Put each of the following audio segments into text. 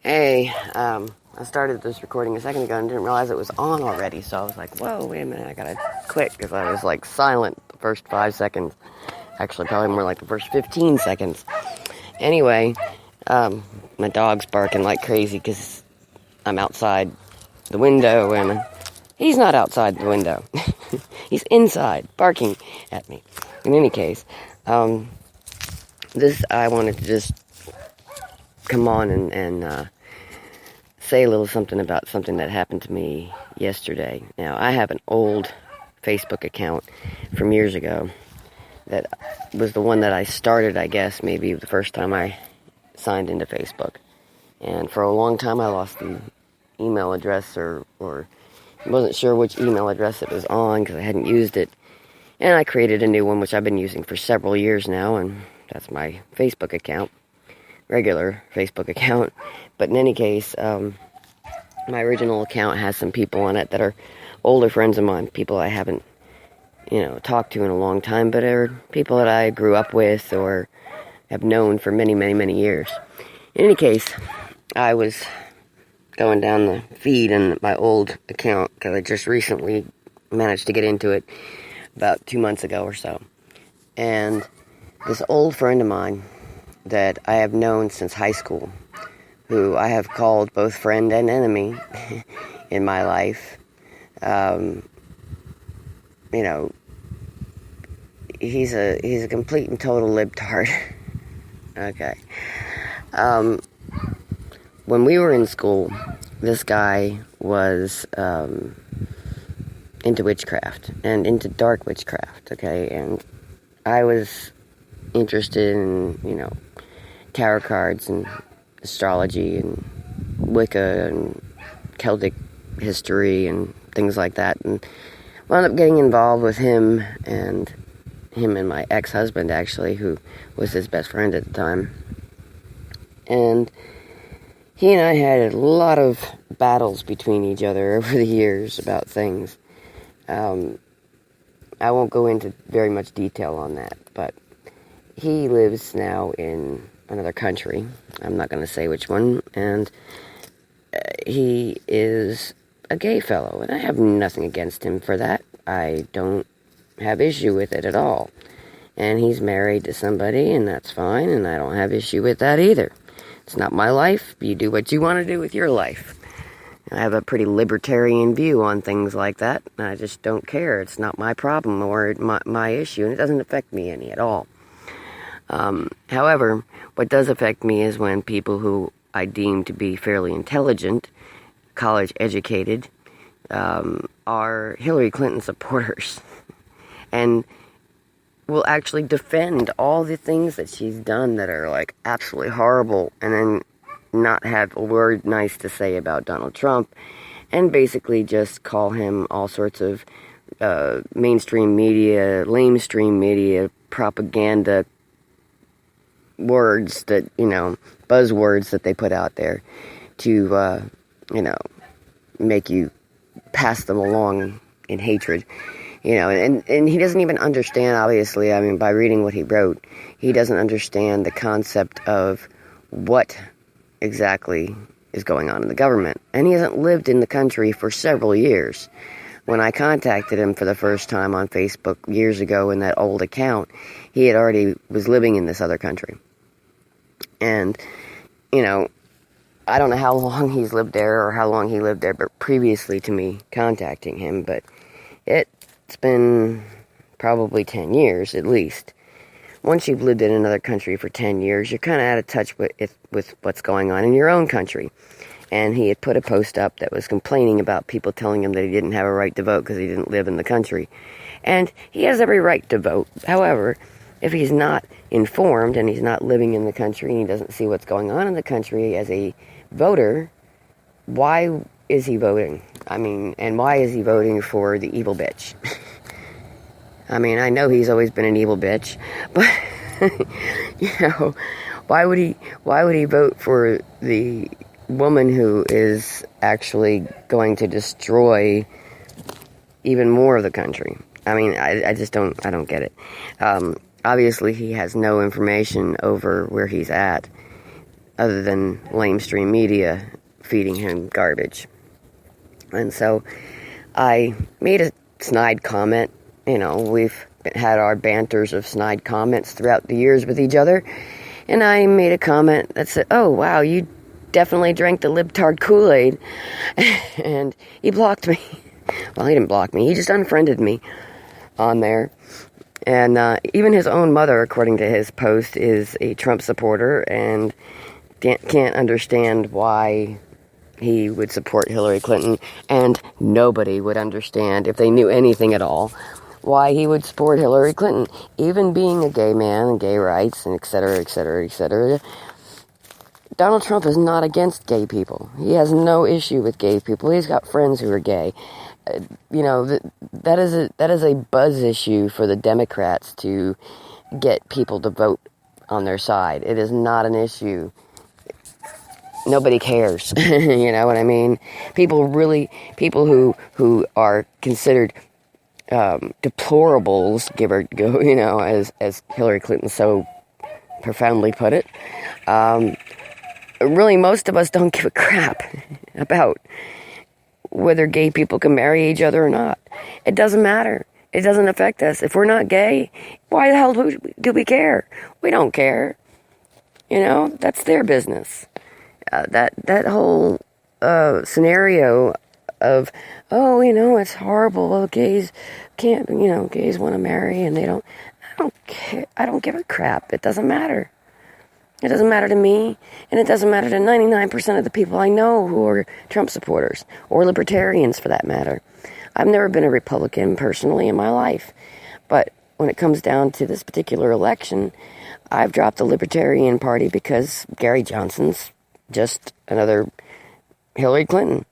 Hey, I started this recording a second ago and didn't realize it was on already, so I was like, whoa, wait a minute, I gotta quit, because I was like silent the first 5 seconds. Actually, probably more like the first 15 seconds. Anyway, my dog's barking like crazy because I'm outside the window and he's not outside the window. He's inside, barking at me. In any case, I wanted to just come on and say a little something about something that happened to me yesterday. Now, I have an old Facebook account from years ago that was the one that I started, I guess, maybe the first time I signed into Facebook. And for a long time, I lost the email address or wasn't sure which email address it was on because I hadn't used it. And I created a new one, which I've been using for several years now, and that's my Facebook account. Regular Facebook account. But in any case, my original account has some people on it that are older friends of mine, people I haven't, talked to in a long time, but are people that I grew up with or have known for many, many, many years. In any case, I was going down the feed in my old account because I just recently managed to get into it about 2 months ago or so. And this old friend of mine that I have known since high school, who I have called both friend and enemy in my life, he's a complete and total libtard. Okay. When we were in school, this guy was into witchcraft and into dark witchcraft, okay? And I was interested in, tarot cards and astrology and Wicca and Celtic history and things like that, and wound up getting involved with him and my ex-husband, actually, who was his best friend at the time. And he and I had a lot of battles between each other over the years about things. I won't go into very much detail on that, but he lives now in another country. I'm not going to say which one, and he is a gay fellow, and I have nothing against him for that. I don't have issue with it at all. And he's married to somebody, and that's fine, and I don't have issue with that either. It's not my life. You do what you want to do with your life. I have a pretty libertarian view on things like that. I just don't care. It's not my problem or my issue, and it doesn't affect me any at all. However, what does affect me is when people who I deem to be fairly intelligent, college educated, are Hillary Clinton supporters and will actually defend all the things that she's done that are like absolutely horrible, and then not have a word nice to say about Donald Trump, and basically just call him all sorts of mainstream media, lamestream media, propaganda words that, buzzwords that they put out there to, make you pass them along in hatred. And he doesn't even understand, obviously, by reading what he wrote, he doesn't understand the concept of what exactly is going on in the government. And he hasn't lived in the country for several years. When I contacted him for the first time on Facebook years ago in that old account, he had already was living in this other country. And, I don't know how long he's lived there or how long he lived there, but previously to me contacting him, but it's been probably 10 years at least. Once you've lived in another country for 10 years, you're kind of out of touch with what's going on in your own country. And he had put a post up that was complaining about people telling him that he didn't have a right to vote because he didn't live in the country. And he has every right to vote. However, if he's not informed and he's not living in the country and he doesn't see what's going on in the country as a voter, why is he voting? And why is he voting for the evil bitch? I know he's always been an evil bitch, but, why would he vote for the woman who is actually going to destroy even more of the country? I don't get it. Obviously, he has no information over where he's at. other than lamestream media feeding him garbage. And so I made a snide comment. We've had our banters of snide comments throughout the years with each other. And I made a comment that said, "Oh, wow, you definitely drank the Libtard Kool-Aid." And he blocked me. Well, he didn't block me. He just unfriended me on there. And even his own mother, according to his post, is a Trump supporter and can't understand why he would support Hillary Clinton. And nobody would understand, if they knew anything at all, why he would support Hillary Clinton. Even being a gay man and gay rights and et cetera, et cetera, et cetera. Donald Trump is not against gay people. He has no issue with gay people. He's got friends who are gay. That is a buzz issue for the Democrats to get people to vote on their side. It is not an issue. Nobody cares. You know what I mean? People who are considered deplorables, give or go, as Hillary Clinton so profoundly put it. Really, most of us don't give a crap about whether gay people can marry each other or not. It doesn't matter. It doesn't affect us. If we're not gay, why the hell do we care? We don't care. That's their business. That whole scenario of, it's horrible. Well, gays can't, gays want to marry and they don't. I don't care. I don't give a crap. It doesn't matter. It doesn't matter to me, and it doesn't matter to 99% of the people I know who are Trump supporters, or libertarians for that matter. I've never been a Republican personally in my life, but when it comes down to this particular election, I've dropped the Libertarian Party because Gary Johnson's just another Hillary Clinton.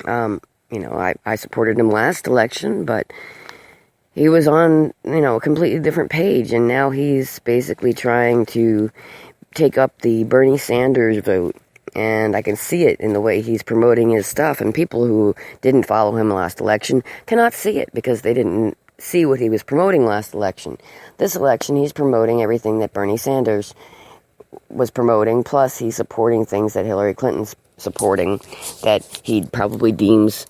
I supported him last election, but he was on, a completely different page, and now he's basically trying to take up the Bernie Sanders vote, and I can see it in the way he's promoting his stuff, and people who didn't follow him last election cannot see it because they didn't see what he was promoting last election. This election, he's promoting everything that Bernie Sanders was promoting, plus he's supporting things that Hillary Clinton's supporting that he probably deems,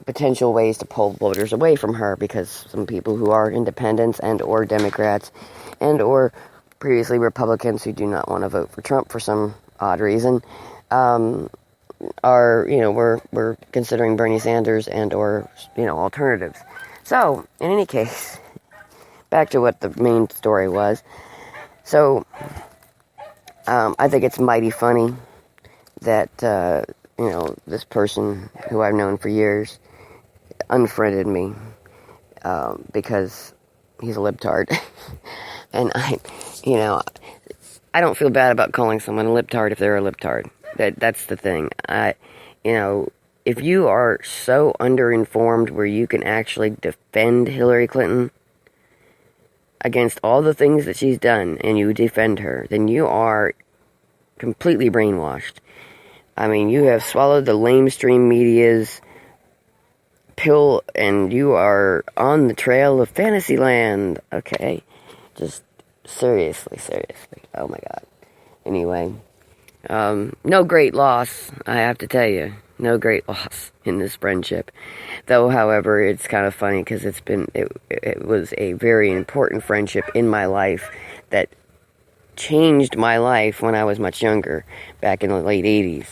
potential ways to pull voters away from her, because some people who are independents and or Democrats and or previously Republicans who do not want to vote for Trump for some odd reason are, we're considering Bernie Sanders and or, alternatives. So, in any case, back to what the main story was. So, I think it's mighty funny that, this person who I've known for years unfriended me because he's a libtard. And I don't feel bad about calling someone a libtard if they're a libtard. That's the thing. If you are so underinformed where you can actually defend Hillary Clinton against all the things that she's done, and you defend her, then you are completely brainwashed. I mean, you have swallowed the lamestream media's pill, and you are on the trail of fantasy land. Okay, just seriously. Oh my God. Anyway, no great loss, I have to tell you. No great loss in this friendship. Though, however, it's kind of funny because it was a very important friendship in my life that changed my life when I was much younger, back in the late 80s.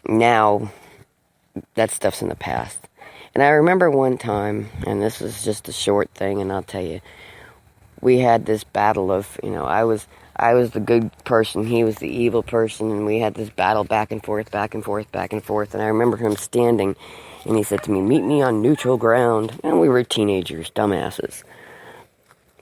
Now that stuff's in the past. And I remember one time, and this is just a short thing, and I'll tell you, we had this battle of, I was the good person, he was the evil person, and we had this battle back and forth, and I remember him standing, and he said to me, "Meet me on neutral ground," and we were teenagers, dumbasses,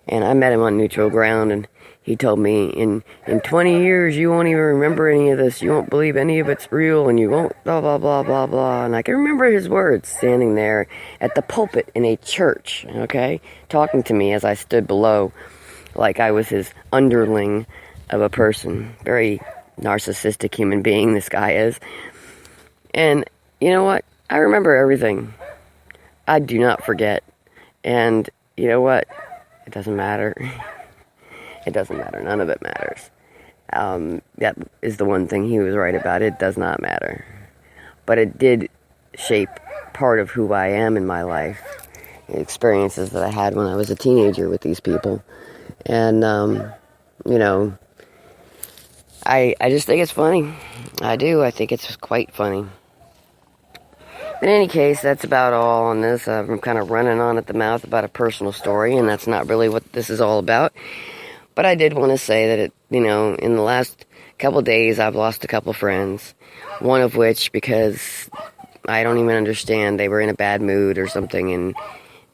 and I met him on neutral ground, and he told me, in 20 years, you won't even remember any of this, you won't believe any of it's real, and you won't blah, blah, blah, blah, blah, and I can remember his words, standing there at the pulpit in a church, okay, talking to me as I stood below, like I was his underling of a person. Very narcissistic human being this guy is. And you know what? I remember everything. I do not forget. And you know what? It doesn't matter. It doesn't matter. None of it matters. That is the one thing he was right about. It does not matter. But it did shape part of who I am in my life. The experiences that I had when I was a teenager with these people. And, I just think it's funny. I do. I think it's quite funny. In any case, that's about all on this. I'm kind of running on at the mouth about a personal story, and that's not really what this is all about. But I did want to say that, in the last couple days, I've lost a couple friends. One of which, because I don't even understand, they were in a bad mood or something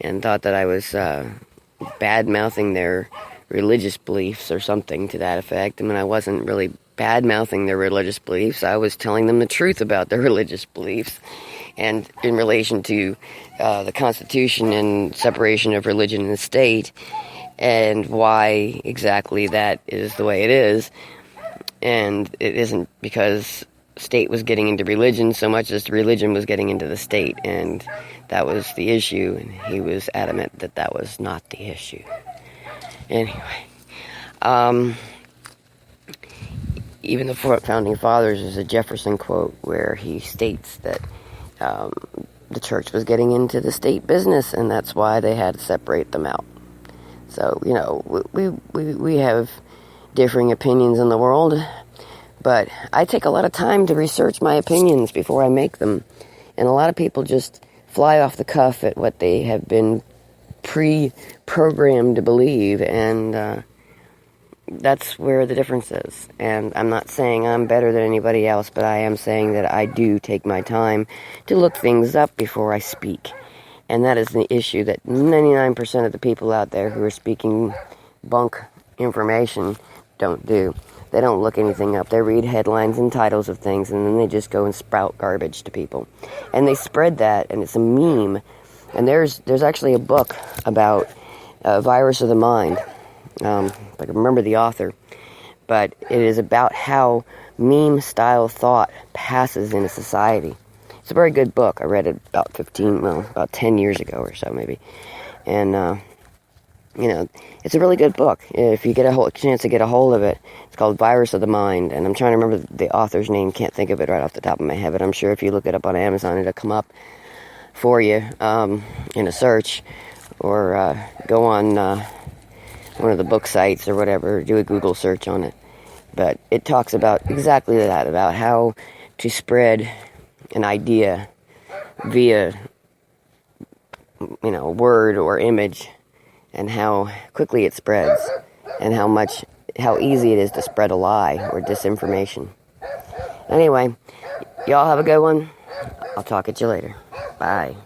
and thought that I was bad-mouthing their religious beliefs or something to that effect. I mean, I wasn't really bad-mouthing their religious beliefs. I was telling them the truth about their religious beliefs. And in relation to the Constitution and separation of religion and the state, and why exactly that is the way it is. And it isn't because state was getting into religion so much as religion was getting into the state. And that was the issue, and he was adamant that that was not the issue. Anyway, even the Founding Fathers, is a Jefferson quote where he states that the church was getting into the state business, and that's why they had to separate them out. So, we have differing opinions in the world, but I take a lot of time to research my opinions before I make them. And a lot of people just fly off the cuff at what they have been pre-programmed to believe, and that's where the difference is. And I'm not saying I'm better than anybody else, but I am saying that I do take my time to look things up before I speak. And that is the issue that 99% of the people out there who are speaking bunk information don't do. They don't look anything up. They read headlines and titles of things, and then they just go and sprout garbage to people. And they spread that, and it's a meme. And there's actually a book about virus of the mind. I can remember the author. But it is about how meme-style thought passes in a society. It's a very good book. I read it about 10 years ago or so, maybe. And, it's a really good book. If you get a chance to get a hold of it, it's called Virus of the Mind. And I'm trying to remember the author's name. Can't think of it right off the top of my head. But I'm sure if you look it up on Amazon, it'll come up for you in a search. Or go on one of the book sites or whatever. Do a Google search on it. But it talks about exactly that, about how to spread an idea via, word or image, and how quickly it spreads, and how easy it is to spread a lie or disinformation. Anyway, y'all have a good one. I'll talk at you later. Bye.